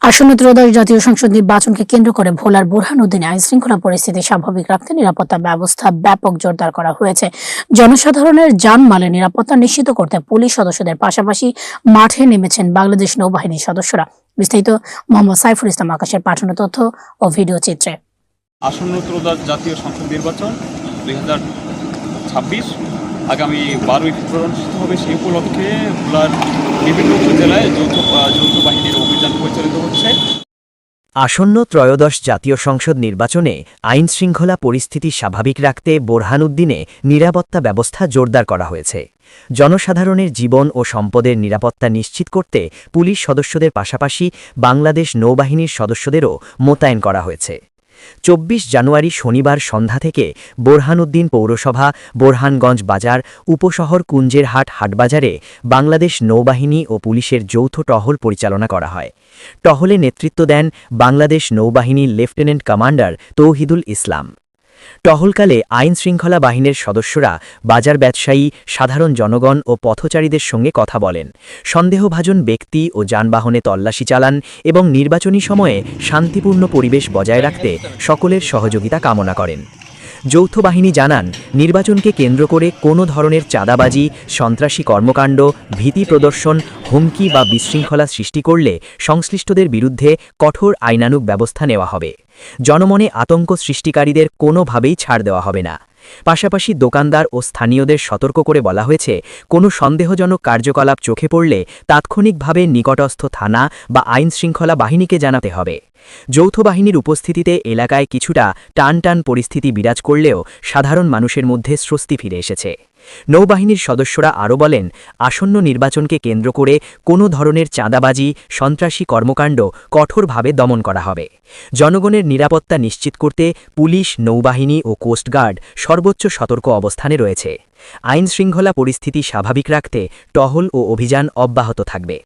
আসন্ন ত্রয়োদশ জাতীয় সংসদ নির্বাচনকে কেন্দ্র করে ভোলার বুরহানুদ্দিনে আইনশৃঙ্খলা পরিস্থিতি স্বাভাবিক রাখতে নিরাপত্তা ব্যবস্থা ব্যাপক জোরদার করা হয়েছে। জনসাধারণের জানমালের নিরাপত্তা নিশ্চিত করতে পুলিশ সদস্যদের পাশাপাশি মাঠে নেমেছেন বাংলাদেশ নৌবাহিনীর সদস্যরা। বিস্তারিত মোহাম্মদ সাইফুল ইসলাম আকাশের পাঠানো তথ্য ও ভিডিও চিত্রে। আসন্ন ত্রয়োদশ জাতীয় সংসদ নির্বাচন 2026 আগামী 12ই ফেব্রুয়ারি অনুষ্ঠিত হবে। সেই উপলক্ষে ভোলার বিভিন্ন উপজেলায় যৌথ বাহিনীর অভিযান পরিচালিত হচ্ছে। আসন্ন ত্রয়োদশ জাতীয় সংসদ নির্বাচনে আইনশৃঙ্খলা পরিস্থিতি স্বাভাবিক রাখতে বোরহানুদ্দিনে নিরাপত্তা ব্যবস্থা জোরদার করা হয়েছে। জনসাধারণের জীবন ও সম্পদের নিরাপত্তা নিশ্চিত করতে পুলিশ সদস্যদের পাশাপাশি বাংলাদেশ নৌবাহিনীর সদস্যদেরও মোতায়েন করা হয়েছে। 24 জানুয়ারি শনিবার সন্ধ্যা থেকে বোরহানুদ্দিন পৌরসভা, বোরহানগঞ্জ বাজার, উপশহর কুঞ্জেরহাট হাটবাজারে বাংলাদেশ নৌবাহিনী ও পুলিশের যৌথ টহল পরিচালনা করা হয়। টহলে নেতৃত্ব দেন বাংলাদেশ নৌবাহিনীর লেফটেন্যান্ট কমান্ডার তৌহিদুল ইসলাম। টহলকালে আইনশৃঙ্খলা বাহিনীর সদস্যরা বাজার ব্যবসায়ী, সাধারণ জনগণ ও পথচারীদের সঙ্গে কথা বলেন, সন্দেহভাজন ব্যক্তি ও যানবাহনে তল্লাশি চালান এবং নির্বাচনী সময়ে শান্তিপূর্ণ পরিবেশ বজায় রাখতে সকলের সহযোগিতা কামনা করেন। যৌথ বাহিনী জানান, নির্বাচনকে কেন্দ্র করে কোনো ধরনের চাঁদাবাজি, সন্ত্রাসী কর্মকাণ্ড, ভীতি প্রদর্শন, হুমকি বা বিশৃঙ্খলা সৃষ্টি করলে সংশ্লিষ্টদের বিরুদ্ধে কঠোর আইনানুগ ব্যবস্থা নেওয়া হবে। জনমনে আতঙ্ক সৃষ্টিকারীদের কোনোভাবেই ছাড় দেওয়া হবে না। পাশাপাশি দোকানদার ও স্থানীয়দের সতর্ক করে বলা হয়েছে, কোনো সন্দেহজনক কার্যকলাপ চোখে পড়লে তাৎক্ষণিকভাবে নিকটস্থ থানা বা আইনশৃঙ্খলা বাহিনীকে জানাতে হবে। যৌথ বাহিনীর উপস্থিতিতে এলাকায় কিছুটা টানটান পরিস্থিতি বিরাজ করলেও সাধারণ মানুষের মধ্যে স্বস্তি ফিরে এসেছে। নৌবাহিনীর সদস্যরা আরও বলেন, আসন্ন নির্বাচনকে কেন্দ্র করে কোনো ধরনের চাঁদাবাজি, সন্ত্রাসী কর্মকাণ্ড কঠোরভাবে দমন করা হবে। জনগণের নিরাপত্তা নিশ্চিত করতে পুলিশ, নৌবাহিনী ও কোস্টগার্ড সর্বোচ্চ সতর্ক অবস্থানে রয়েছে। আইনশৃঙ্খলা পরিস্থিতি স্বাভাবিক রাখতে টহল ও অভিযান অব্যাহত থাকবে।